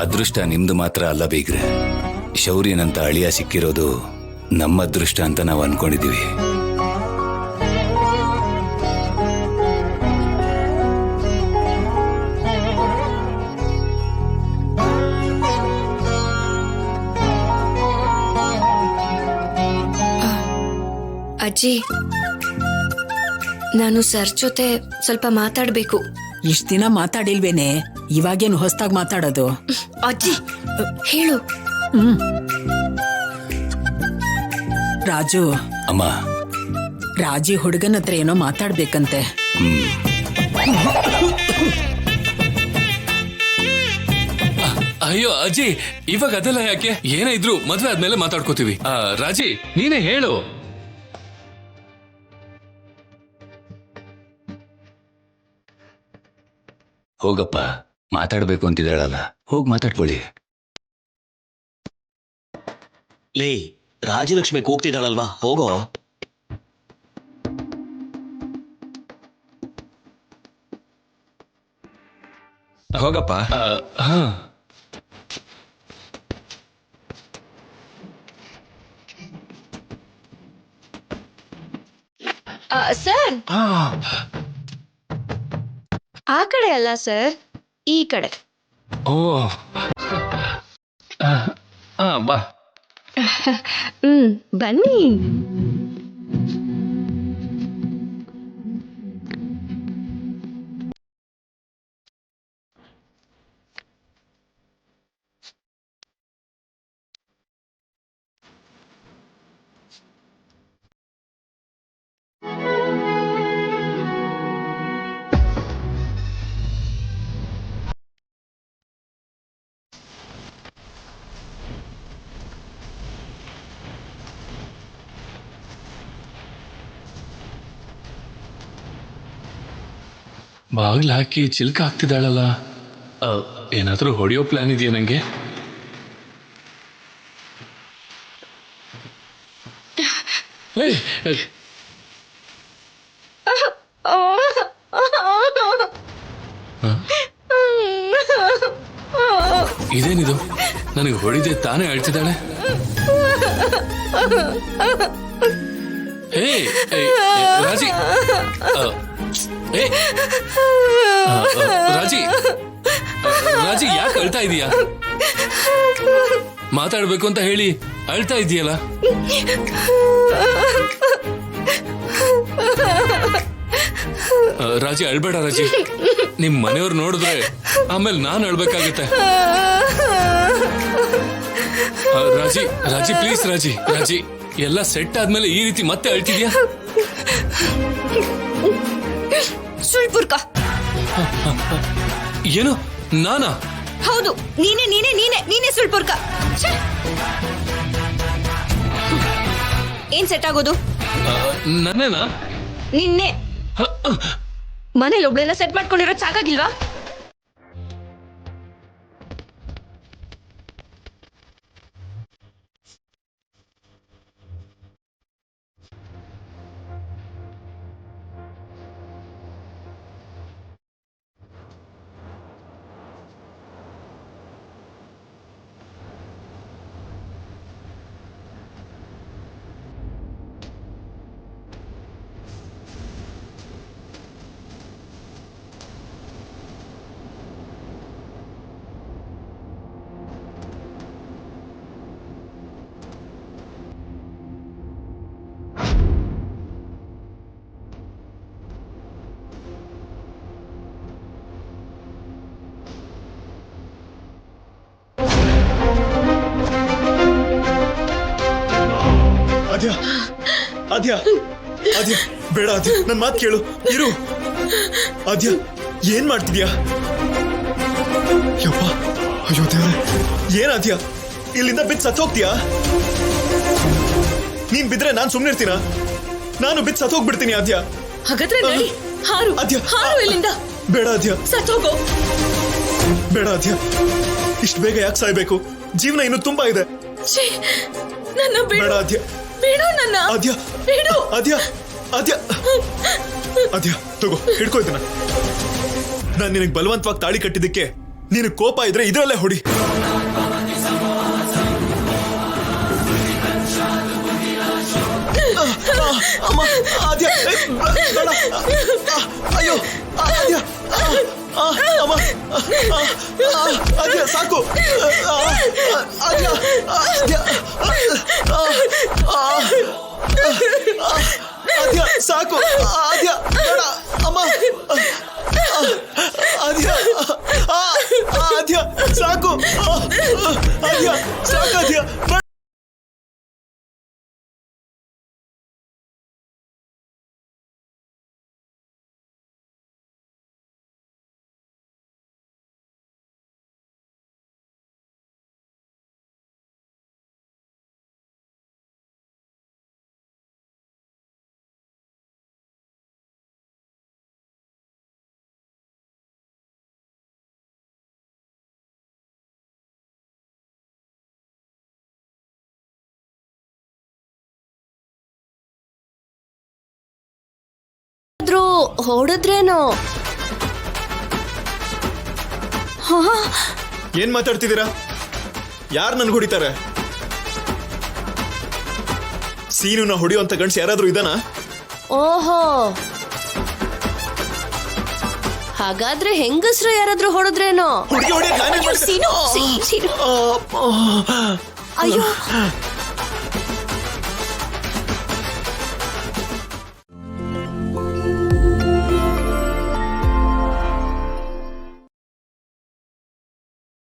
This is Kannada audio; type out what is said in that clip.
ಅದೃಷ್ಟ ನಿಮ್ದು ಮಾತ್ರ ಅಲ್ಲ ಬೀಗ್ರೆ. ಶೌರ್ಯನಂತ ಅಳಿಯ ಸಿಕ್ಕಿರೋದು ನಮ್ಮ ಅದೃಷ್ಟ ಅಂತ ನಾವು ಅನ್ಕೊಂಡಿದೀವಿ. ಅಜ್ಜಿ, ನಾನು ಸರ್ ಜೊತೆ ಸ್ವಲ್ಪ ಮಾತಾಡ್ಬೇಕು. ಇಷ್ಟ ದಿನ ಮಾತಾಡಿಲ್ವೇನೆ, ಇವಾಗೇನು ಹೊಸ್ದಾಗ್ ಮಾತಾಡೋದು? ಅಜ್ಜಿ ಹೇಳು. ರಾಜು ಅಮ್ಮ, ರಾಜಿ ಹುಡುಗನ ಹತ್ರ ಏನೋ ಮಾತಾಡ್ಬೇಕಂತೆ. ಅಯ್ಯೋ ಅಜ್ಜಿ, ಇವಾಗ ಅದೆಲ್ಲ ಯಾಕೆ? ಏನೇ ಇದ್ರು ಮದ್ವೆ ಆದ್ಮೇಲೆ ಮಾತಾಡ್ಕೋತೀವಿ. ರಾಜಿ, ನೀನೇ ಹೇಳು. ಹೋಗಪ್ಪ, ಮಾತಾಡ್ಬೇಕು ಅಂತಿದ್ದಾಳಲ್ಲ, ಹೋಗ್ ಮಾತಾಡ್ಕೊಳ್ಳಿ. ಲೇ, ರಾಜಲಕ್ಷ್ಮಿ ಕೂಗ್ತಿದ್ದಾಳಲ್ವಾ, ಹೋಗೋ. ಹೋಗಪ್ಪ. ಸರ್, ಆ ಕಡೆ ಅಲ್ಲ ಸರ್, ಈ ಕಡೆ. ಓ, ಬಾ. ಬನ್ನಿ. ಬಾಗಿಲು ಹಾಕಿ ಚಿಲ್ಕ ಹಾಕ್ತಿದ್ದಾಳಲ್ಲ, ಏನಾದ್ರೂ ಹೊಡೆಯೋ ಪ್ಲಾನ್ ಇದೆಯಾ ನಂಗೆ? ಇದೇನಿದು, ನನಗೆ ಹೊಡಿದೆ ತಾನೇ ಅಳ್ತಿದ್ದಾಳೆ. ಹೇ ರಾಜಿ, ರಾಜಿ, ರಾಜಿ, ಯಾಕೆ ಅಳ್ತಾ ಇದೀಯಾ? ಮಾತಾಡ್ಬೇಕು ಅಂತ ಹೇಳಿ ಅಳ್ತಾ ಇದೀಯಲ್ಲ. ರಾಜಿ, ಅಳ್ಬೇಡ ರಾಜಿ. ನಿಮ್ ಮನೆಯವ್ರು ನೋಡಿದ್ರೆ ಆಮೇಲೆ ನಾನು ಅಳ್ಬೇಕಾಗತ್ತೆ. ರಾಜಿ, ರಾಜಿ ಪ್ಲೀಸ್, ರಾಜಿ, ರಾಜಿ, ಎಲ್ಲ ಸೆಟ್ ಆದ್ಮೇಲೆ ಈ ರೀತಿ ಮತ್ತೆ ಅಳ್ತಿದ್ಯಾ? ಸುಳ್ಪುರ್ಕ. ಏನು, ನಾನಾ? ಹೌದು, ನೀನೇ ನೀನೇ ನೀನೇ ನೀನೇ ಸುಳ್ಪುರ್ಕ. ಏನ್ ಸೆಟ್ ಆಗೋದು? ನನ್ನೇನಾ? ನಿನ್ನೆ. ಮನೇಲಿ ಒಬ್ಳೆಲ್ಲ ಸೆಟ್ ಮಾಡ್ಕೊಂಡಿರೋದು ಸಾಕಾಗಿಲ್ವಾ? ಆದ್ಯ, ಆದ್ಯ, ಆದ್ಯ, ಬೇಡ ಆದ್ಯ, ನನ್ ಮಾತು ಕೇಳು, ಇರು. ಆದ್ಯ, ಏನ್ ಮಾಡ್ತಿದ್ಯಾ? ಯಪ್ಪ, ಅಯ್ಯೋ ದೇವ್ರೆ, ಏನ್ ಆದ್ಯ, ಇಲ್ಲಿಂದ ಬಿದ್ದು ಸತ್ ಹೋಗ್ತೀಯಾ? ನೀನ್ ಬಿದ್ರೆ ನಾನ್ ಸುಮ್ನಿರ್ತೀನ? ನಾನು ಬಿದ್ದು ಸತ್ ಹೋಗ್ಬಿಡ್ತೀನಿ ಆದ್ಯ. ಹಾಗಾದ್ರೆ ನಡಿ, ಹಾರು, ಆದ್ಯ, ಹಾರು ಇಲ್ಲಿಂದ. ಬೇಡ ಆದ್ಯ, ಸತ್ ಹೋಗೋ. ಬೇಡ ಆದ್ಯ, ಇಷ್ಟು ಬೇಗ ಯಾಕೆ ಸಾಯ್ಬೇಕು? ಜೀವನ ಇನ್ನು ತುಂಬಾ ಇದೆ. ನನ್ನ ಬೇಡ ಆದ್ಯ, ಬೇಡ ನನ್ನ ಆದ್ಯ, ಬೇಡು. ಆದ್ಯ, ಆದ್ಯ, ಆದ್ಯ, ತಗೋ, ಹಿಡ್ಕೋ ಇದನ್ನ. ನಾನ್ ನಿನಗೆ ಬಲವಂತವಾಗಿ ತಾಳಿ ಕಟ್ಟಿದ್ದಕ್ಕೆ ನೀನು ಕೋಪ ಇದ್ರೆ ಇದ್ರಲ್ಲೇ ಹೊಡಿ. ಅಮ್ಮ ಆದ್ಯ ಬೇಡ. ಅಯ್ಯೋ ಆದ್ಯ ಅಮ್ಮ ಆದ್ಯ ಸಾಕು. ಆದ್ಯ ಆದ್ಯ ಆದ್ಯ ಸಾಕು. ಆದ್ಯ ಬೇಡ ಅಮ್ಮ. ಆದ್ಯ ಆದ್ಯ ಸಾಕು. ಆದ್ಯ ಸಾಕು. ಆದ್ಯ ಬೇಡ. ಹೊಡೆದ್ರೇನೋ? ಏನ್ ಮಾತಾಡ್ತಿದ್ದೀರಾ? ಯಾರು ನನ್ಗೆ ಹೊಡಿತಾರೆ? ಸೀನುನ ಹೊಡಿಯುವಂತ ಗಂಡ್ಸ್ ಯಾರಾದ್ರೂ ಇದಾನ? ಓಹೋ, ಹಾಗಾದ್ರೆ ಹೆಂಗಸ್ರು ಯಾರಾದ್ರೂ ಹೊಡೆದ್ರೇನೋ? ಹುಡುಗಿ ಹೊಡಿಯಕ್ ನಾನೇನ್ ಅಯ್ಯೋ, ಮಾಡ್ದೆ? ಸೀನು, ಸೀನು. ಅಯ್ಯೋ